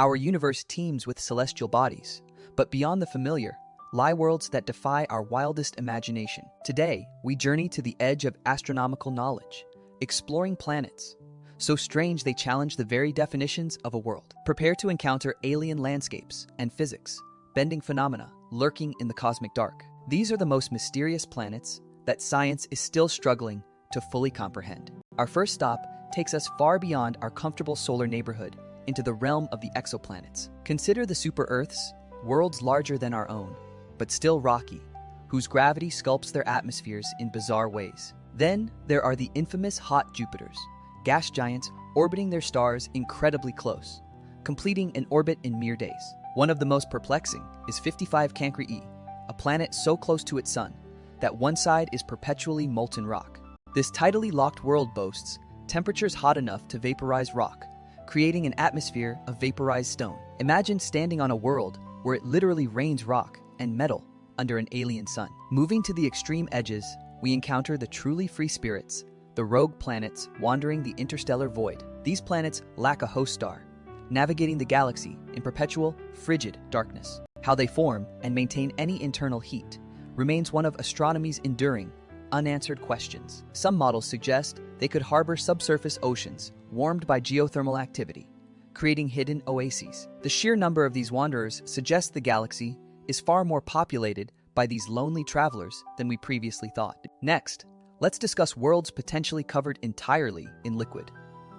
Our universe teems with celestial bodies, but beyond the familiar lie worlds that defy our wildest imagination. Today, we journey to the edge of astronomical knowledge, exploring planets so strange they challenge the very definitions of a world. Prepare to encounter alien landscapes and physics, bending phenomena lurking in the cosmic dark. These are the most mysterious planets that science is still struggling to fully comprehend. Our first stop takes us far beyond our comfortable solar neighborhood into the realm of the exoplanets. Consider the super-Earths, worlds larger than our own, but still rocky, whose gravity sculpts their atmospheres in bizarre ways. Then there are the infamous hot Jupiters, gas giants orbiting their stars incredibly close, completing an orbit in mere days. One of the most perplexing is 55 Cancri e, a planet so close to its sun that one side is perpetually molten rock. This tidally locked world boasts temperatures hot enough to vaporize rock, creating an atmosphere of vaporized stone. Imagine standing on a world where it literally rains rock and metal under an alien sun. Moving to the extreme edges, we encounter the truly free spirits, the rogue planets wandering the interstellar void. These planets lack a host star, navigating the galaxy in perpetual, frigid darkness. How they form and maintain any internal heat remains one of astronomy's enduring, unanswered questions. Some models suggest they could harbor subsurface oceans warmed by geothermal activity, creating hidden oases. The sheer number of these wanderers suggests the galaxy is far more populated by these lonely travelers than we previously thought. Next, let's discuss worlds potentially covered entirely in liquid,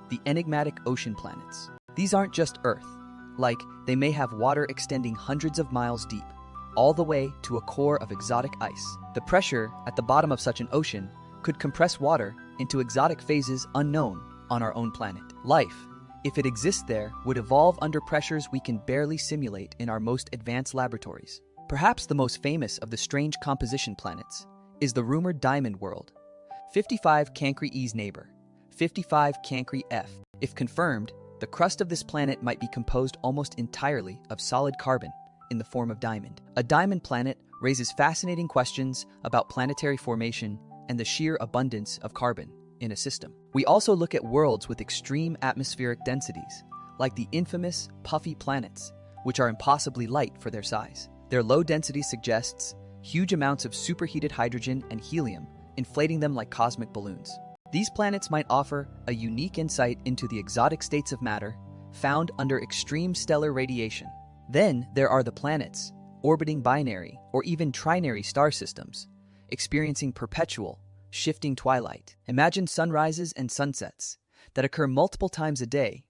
the enigmatic ocean planets. These aren't just Earth, like they may have water extending hundreds of miles deep, all the way to a core of exotic ice. The pressure at the bottom of such an ocean could compress water into exotic phases unknown on our own planet. Life, if it exists there, would evolve under pressures we can barely simulate in our most advanced laboratories. Perhaps the most famous of the strange composition planets is the rumored diamond world, 55 Cancri e's neighbor, 55 Cancri f. If confirmed, the crust of this planet might be composed almost entirely of solid carbon in the form of diamond. A diamond planet raises fascinating questions about planetary formation and the sheer abundance of carbon in a system. We also look at worlds with extreme atmospheric densities, like the infamous Puffy planets, which are impossibly light for their size. Their low density suggests huge amounts of superheated hydrogen and helium, inflating them like cosmic balloons. These planets might offer a unique insight into the exotic states of matter found under extreme stellar radiation. Then there are the planets, orbiting binary or even trinary star systems, experiencing perpetual, shifting twilight. Imagine sunrises and sunsets that occur multiple times a day,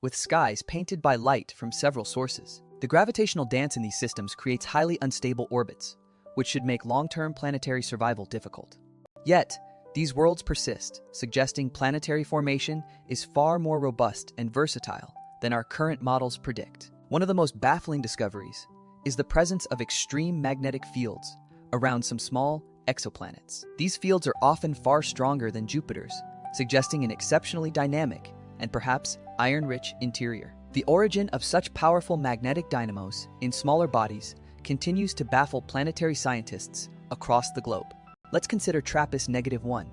with skies painted by light from several sources. The gravitational dance in these systems creates highly unstable orbits, which should make long-term planetary survival difficult. Yet, these worlds persist, suggesting planetary formation is far more robust and versatile than our current models predict. One of the most baffling discoveries is the presence of extreme magnetic fields around some small exoplanets. These fields are often far stronger than Jupiter's, suggesting an exceptionally dynamic and perhaps iron-rich interior. The origin of such powerful magnetic dynamos in smaller bodies continues to baffle planetary scientists across the globe. Let's consider TRAPPIST-1,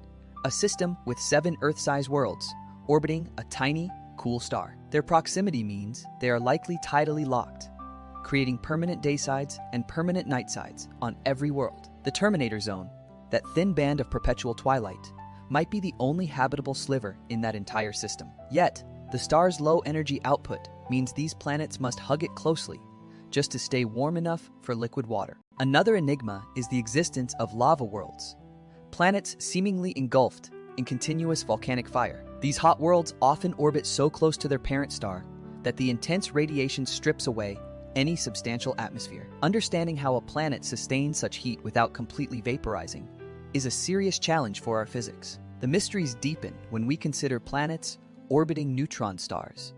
a system with 7 Earth-sized worlds orbiting a tiny, cool star. Their proximity means they are likely tidally locked, creating permanent daysides and permanent nightsides on every world. The Terminator Zone, that thin band of perpetual twilight, might be the only habitable sliver in that entire system. Yet, the star's low energy output means these planets must hug it closely just to stay warm enough for liquid water. Another enigma is the existence of lava worlds, planets seemingly engulfed in continuous volcanic fire. These hot worlds often orbit so close to their parent star that the intense radiation strips away any substantial atmosphere. Understanding how a planet sustains such heat without completely vaporizing is a serious challenge for our physics. The mysteries deepen when we consider planets orbiting neutron stars,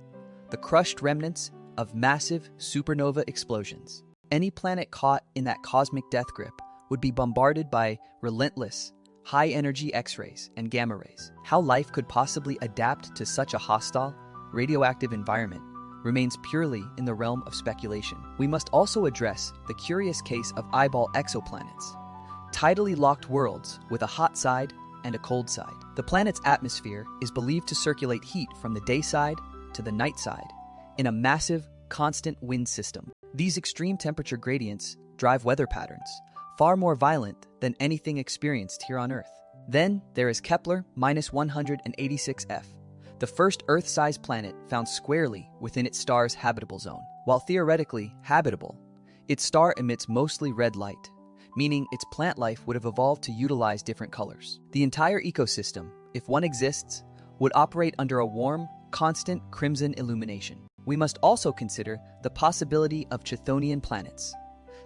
the crushed remnants of massive supernova explosions. Any planet caught in that cosmic death grip would be bombarded by relentless, high-energy X-rays and gamma rays. How life could possibly adapt to such a hostile, radioactive environment remains purely in the realm of speculation. We must also address the curious case of eyeball exoplanets, tidally locked worlds with a hot side and a cold side. The planet's atmosphere is believed to circulate heat from the day side to the night side in a massive constant wind system. These extreme temperature gradients drive weather patterns, far more violent than anything experienced here on Earth. Then there is Kepler-186f, the first Earth-sized planet found squarely within its star's habitable zone. While theoretically habitable, its star emits mostly red light, meaning its plant life would have evolved to utilize different colors. The entire ecosystem, if one exists, would operate under a warm, constant crimson illumination. We must also consider the possibility of Chthonian planets,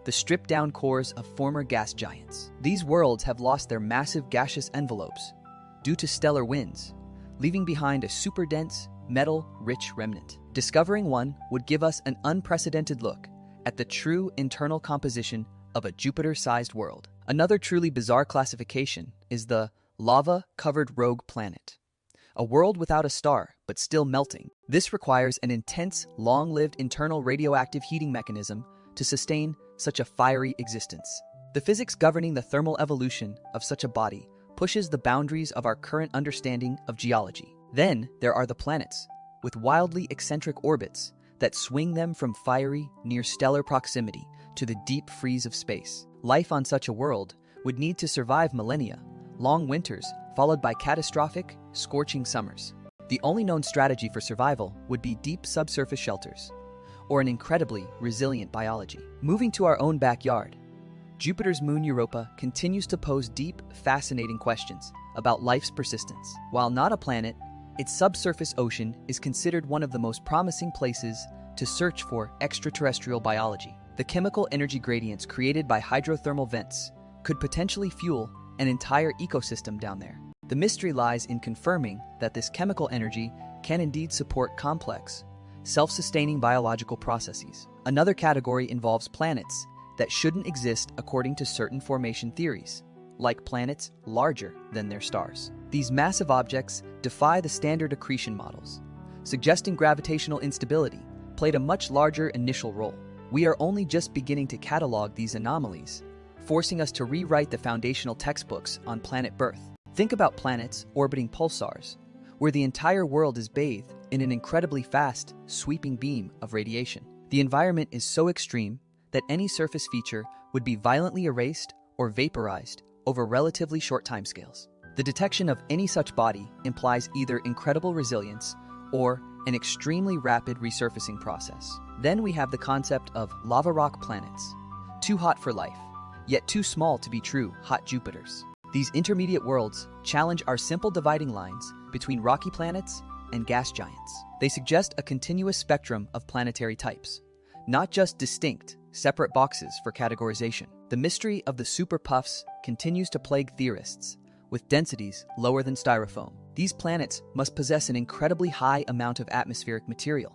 the stripped-down cores of former gas giants. These worlds have lost their massive gaseous envelopes due to stellar winds, leaving behind a super-dense, metal-rich remnant. Discovering one would give us an unprecedented look at the true internal composition of a Jupiter-sized world. Another truly bizarre classification is the lava-covered rogue planet, a world without a star but still melting. This requires an intense, long-lived internal radioactive heating mechanism to sustain such a fiery existence. The physics governing the thermal evolution of such a body pushes the boundaries of our current understanding of geology. Then there are the planets, with wildly eccentric orbits that swing them from fiery, near-stellar proximity to the deep freeze of space. Life on such a world would need to survive millennia, long winters followed by catastrophic, scorching summers. The only known strategy for survival would be deep subsurface shelters, or an incredibly resilient biology. Moving to our own backyard, Jupiter's moon Europa continues to pose deep, fascinating questions about life's persistence. While not a planet, its subsurface ocean is considered one of the most promising places to search for extraterrestrial biology. The chemical energy gradients created by hydrothermal vents could potentially fuel an entire ecosystem down there. The mystery lies in confirming that this chemical energy can indeed support complex, self-sustaining biological processes. Another category involves planets that shouldn't exist according to certain formation theories, like planets larger than their stars. These massive objects defy the standard accretion models, suggesting gravitational instability played a much larger initial role. We are only just beginning to catalog these anomalies, forcing us to rewrite the foundational textbooks on planet birth. Think about planets orbiting pulsars, where the entire world is bathed in an incredibly fast, sweeping beam of radiation. The environment is so extreme that any surface feature would be violently erased or vaporized over relatively short timescales. The detection of any such body implies either incredible resilience or an extremely rapid resurfacing process. Then we have the concept of lava rock planets, too hot for life, yet too small to be true hot Jupiters. These intermediate worlds challenge our simple dividing lines between rocky planets and gas giants. They suggest a continuous spectrum of planetary types, not just distinct, separate boxes for categorization. The mystery of the super puffs continues to plague theorists, with densities lower than styrofoam. These planets must possess an incredibly high amount of atmospheric material,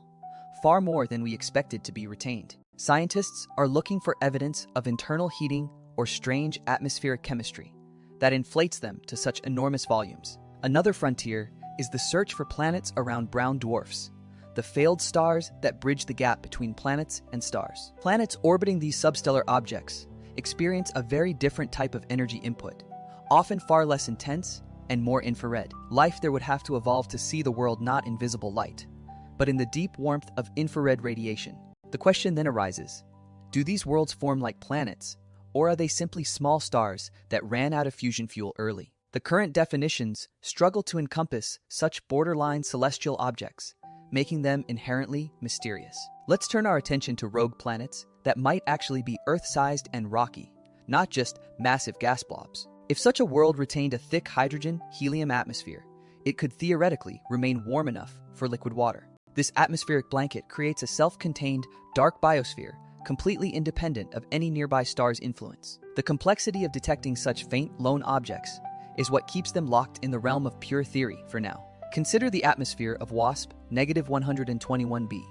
far more than we expected to be retained. Scientists are looking for evidence of internal heating or strange atmospheric chemistry that inflates them to such enormous volumes. Another frontier is the search for planets around brown dwarfs, the failed stars that bridge the gap between planets and stars. Planets orbiting these substellar objects experience a very different type of energy input, often far less intense and more infrared. Life there would have to evolve to see the world not in visible light, but in the deep warmth of infrared radiation. The question then arises, do these worlds form like planets, or are they simply small stars that ran out of fusion fuel early? The current definitions struggle to encompass such borderline celestial objects, making them inherently mysterious. Let's turn our attention to rogue planets that might actually be Earth-sized and rocky, not just massive gas blobs. If such a world retained a thick hydrogen-helium atmosphere, it could theoretically remain warm enough for liquid water. This atmospheric blanket creates a self-contained, dark biosphere completely independent of any nearby star's influence. The complexity of detecting such faint, lone objects is what keeps them locked in the realm of pure theory for now. Consider the atmosphere of WASP-121b,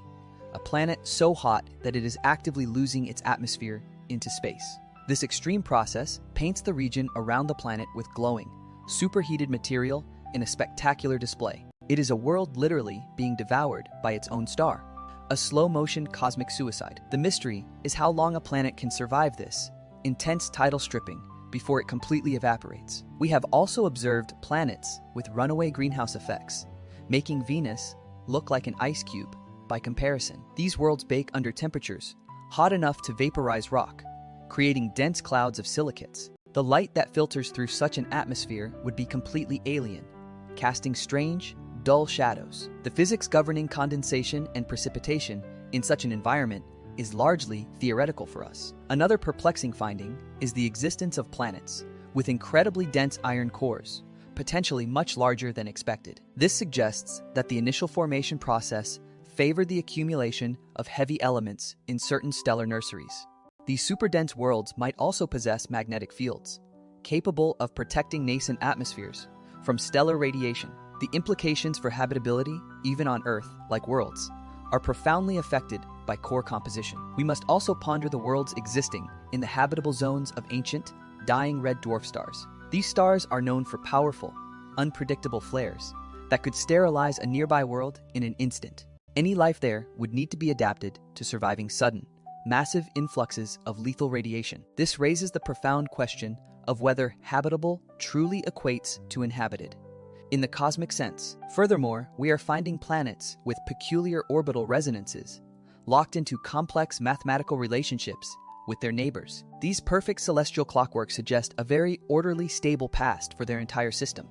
a planet so hot that it is actively losing its atmosphere into space. This extreme process paints the region around the planet with glowing, superheated material in a spectacular display. It is a world literally being devoured by its own star, a slow-motion cosmic suicide. The mystery is how long a planet can survive this intense tidal stripping before it completely evaporates. We have also observed planets with runaway greenhouse effects, making Venus look like an ice cube by comparison. These worlds bake under temperatures hot enough to vaporize rock, creating dense clouds of silicates. The light that filters through such an atmosphere would be completely alien, casting strange, dull shadows. The physics governing condensation and precipitation in such an environment is largely theoretical for us. Another perplexing finding is the existence of planets with incredibly dense iron cores, potentially much larger than expected. This suggests that the initial formation process favored the accumulation of heavy elements in certain stellar nurseries. These superdense worlds might also possess magnetic fields, capable of protecting nascent atmospheres from stellar radiation. The implications for habitability, even on Earth-like worlds, are profoundly affected by core composition. We must also ponder the worlds existing in the habitable zones of ancient, dying red dwarf stars. These stars are known for powerful, unpredictable flares that could sterilize a nearby world in an instant. Any life there would need to be adapted to surviving sudden, massive influxes of lethal radiation. This raises the profound question of whether habitable truly equates to inhabited in the cosmic sense. Furthermore, we are finding planets with peculiar orbital resonances, locked into complex mathematical relationships with their neighbors. These perfect celestial clockworks suggest a very orderly, stable past for their entire system,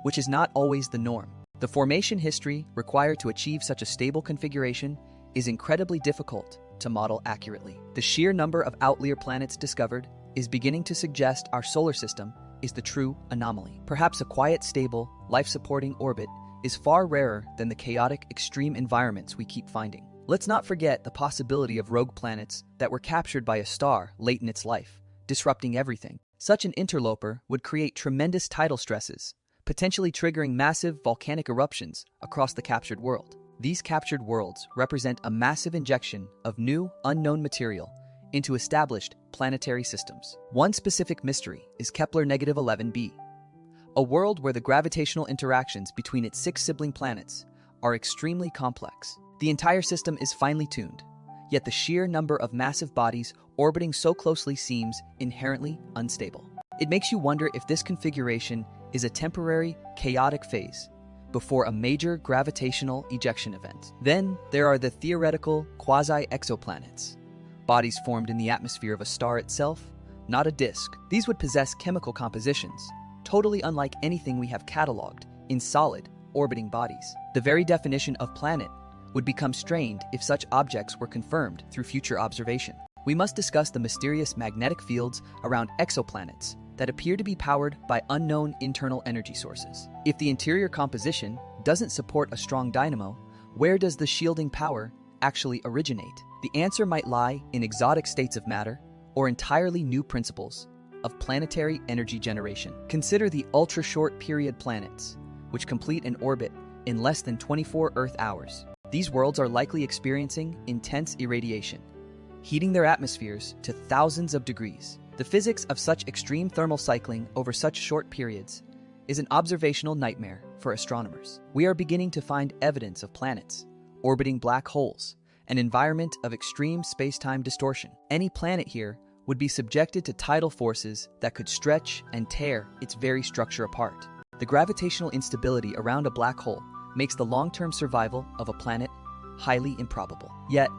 which is not always the norm. The formation history required to achieve such a stable configuration is incredibly difficult to model accurately. The sheer number of outlier planets discovered is beginning to suggest our solar system is the true anomaly. Perhaps a quiet, stable, life-supporting orbit is far rarer than the chaotic, extreme environments we keep finding. Let's not forget the possibility of rogue planets that were captured by a star late in its life, disrupting everything. Such an interloper would create tremendous tidal stresses, potentially triggering massive volcanic eruptions across the captured world. These captured worlds represent a massive injection of new, unknown material into established planetary systems. One specific mystery is Kepler-11b, a world where the gravitational interactions between its 6 sibling planets are extremely complex. The entire system is finely tuned, yet the sheer number of massive bodies orbiting so closely seems inherently unstable. It makes you wonder if this configuration is a temporary, chaotic phase before a major gravitational ejection event. Then there are the theoretical quasi-exoplanets, bodies formed in the atmosphere of a star itself, not a disk. These would possess chemical compositions totally unlike anything we have cataloged in solid, orbiting bodies. The very definition of planet would become strained if such objects were confirmed through future observation. We must discuss the mysterious magnetic fields around exoplanets that appear to be powered by unknown internal energy sources. If the interior composition doesn't support a strong dynamo, where does the shielding power actually originate? The answer might lie in exotic states of matter or entirely new principles of planetary energy generation. Consider the ultra-short period planets, which complete an orbit in less than 24 Earth hours. These worlds are likely experiencing intense irradiation, heating their atmospheres to thousands of degrees. The physics of such extreme thermal cycling over such short periods is an observational nightmare for astronomers. We are beginning to find evidence of planets orbiting black holes, an environment of extreme space-time distortion. Any planet here would be subjected to tidal forces that could stretch and tear its very structure apart. The gravitational instability around a black hole makes the long-term survival of a planet highly improbable. Yet,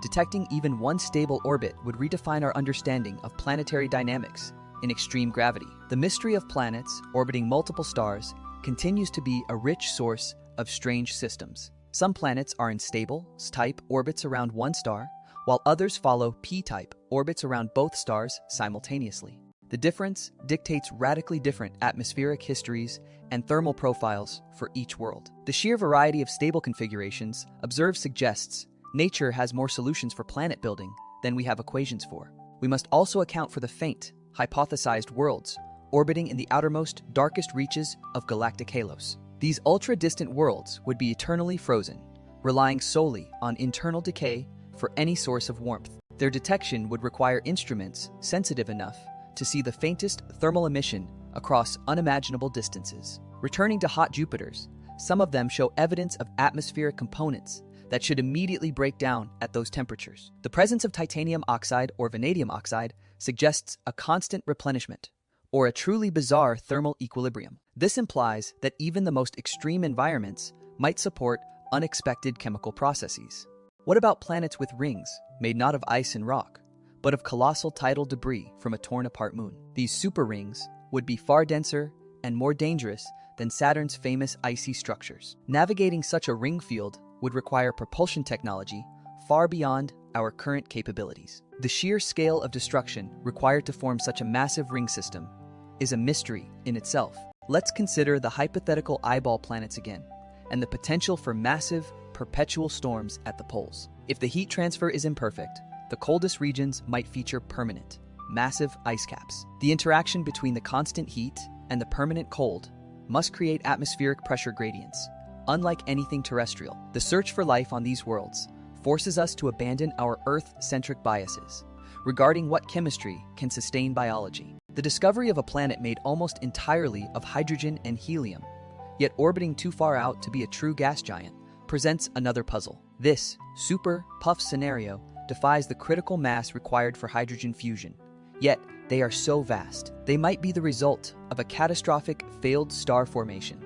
detecting even one stable orbit would redefine our understanding of planetary dynamics in extreme gravity. The mystery of planets orbiting multiple stars continues to be a rich source of strange systems. Some planets are in stable, S-type orbits around one star, while others follow P-type orbits around both stars simultaneously. The difference dictates radically different atmospheric histories and thermal profiles for each world. The sheer variety of stable configurations observed suggests nature has more solutions for planet building than we have equations for. We must also account for the faint, hypothesized worlds orbiting in the outermost, darkest reaches of galactic halos. These ultra-distant worlds would be eternally frozen, relying solely on internal decay for any source of warmth. Their detection would require instruments sensitive enough to see the faintest thermal emission across unimaginable distances. Returning to hot Jupiters, some of them show evidence of atmospheric components that should immediately break down at those temperatures. The presence of titanium oxide or vanadium oxide suggests a constant replenishment, or a truly bizarre thermal equilibrium. This implies that even the most extreme environments might support unexpected chemical processes. What about planets with rings, made not of ice and rock, but of colossal tidal debris from a torn-apart moon? These super rings would be far denser and more dangerous than Saturn's famous icy structures. Navigating such a ring field would require propulsion technology far beyond our current capabilities. The sheer scale of destruction required to form such a massive ring system is a mystery in itself. Let's consider the hypothetical eyeball planets again, and the potential for massive, perpetual storms at the poles. If the heat transfer is imperfect, the coldest regions might feature permanent, massive ice caps. The interaction between the constant heat and the permanent cold must create atmospheric pressure gradients, unlike anything terrestrial. The search for life on these worlds forces us to abandon our Earth-centric biases regarding what chemistry can sustain biology. The discovery of a planet made almost entirely of hydrogen and helium, yet orbiting too far out to be a true gas giant, presents another puzzle. This super puff scenario defies the critical mass required for hydrogen fusion, yet they are so vast. They might be the result of a catastrophic failed star formation,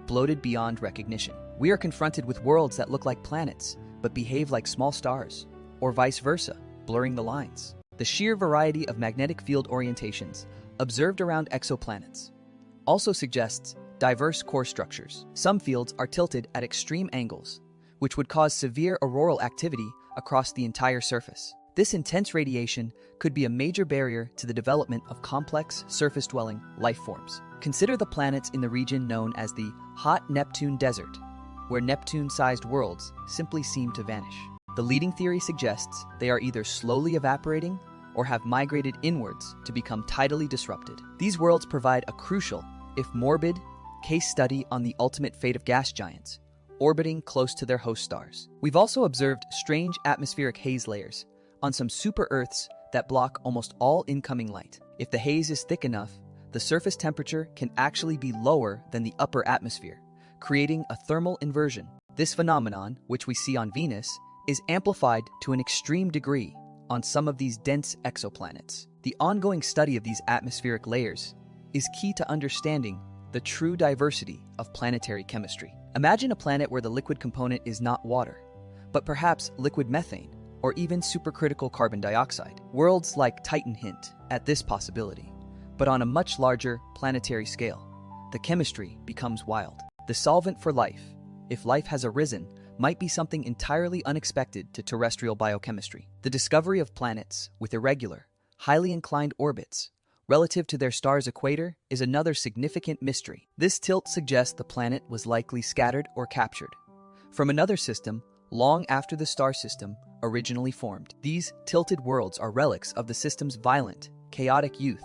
bloated beyond recognition. We are confronted with worlds that look like planets, but behave like small stars, or vice versa, blurring the lines. The sheer variety of magnetic field orientations observed around exoplanets also suggests diverse core structures. Some fields are tilted at extreme angles, which would cause severe auroral activity across the entire surface. This intense radiation could be a major barrier to the development of complex, surface-dwelling life forms. Consider the planets in the region known as the hot Neptune Desert, where Neptune-sized worlds simply seem to vanish. The leading theory suggests they are either slowly evaporating or have migrated inwards to become tidally disrupted. These worlds provide a crucial, if morbid, case study on the ultimate fate of gas giants, orbiting close to their host stars. We've also observed strange atmospheric haze layers on some super-Earths that block almost all incoming light. If the haze is thick enough, the surface temperature can actually be lower than the upper atmosphere, creating a thermal inversion. This phenomenon, which we see on Venus, is amplified to an extreme degree on some of these dense exoplanets. The ongoing study of these atmospheric layers is key to understanding the true diversity of planetary chemistry. Imagine a planet where the liquid component is not water, but perhaps liquid methane, or even supercritical carbon dioxide. Worlds like Titan hint at this possibility, but on a much larger planetary scale, the chemistry becomes wild. The solvent for life, if life has arisen, might be something entirely unexpected to terrestrial biochemistry. The discovery of planets with irregular, highly inclined orbits relative to their star's equator is another significant mystery. This tilt suggests the planet was likely scattered or captured from another system long after the star system originally formed. These tilted worlds are relics of the system's violent, chaotic youth,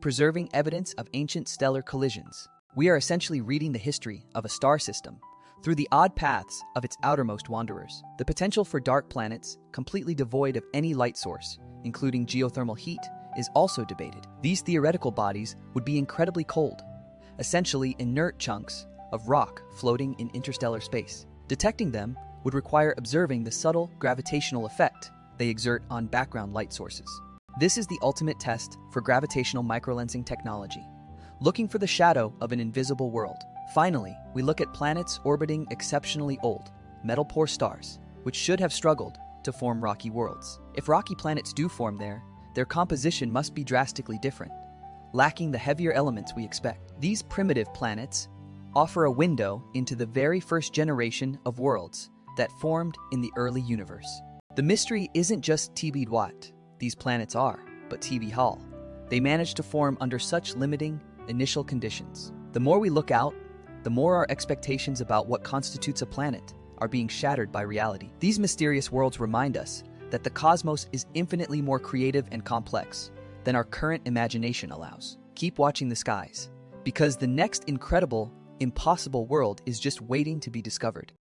preserving evidence of ancient stellar collisions. We are essentially reading the history of a star system through the odd paths of its outermost wanderers. The potential for dark planets, completely devoid of any light source, including geothermal heat, is also debated. These theoretical bodies would be incredibly cold, essentially inert chunks of rock floating in interstellar space. Detecting them would require observing the subtle gravitational effect they exert on background light sources. This is the ultimate test for gravitational microlensing technology, looking for the shadow of an invisible world. Finally, we look at planets orbiting exceptionally old, metal-poor stars, which should have struggled to form rocky worlds. If rocky planets do form there, their composition must be drastically different, lacking the heavier elements we expect. These primitive planets offer a window into the very first generation of worlds that formed in the early universe. The mystery isn't just TB what these planets are, but TB Hall. They managed to form under such limiting initial conditions. The more we look out, the more our expectations about what constitutes a planet are being shattered by reality. These mysterious worlds remind us that the cosmos is infinitely more creative and complex than our current imagination allows. Keep watching the skies, because the next incredible, impossible world is just waiting to be discovered.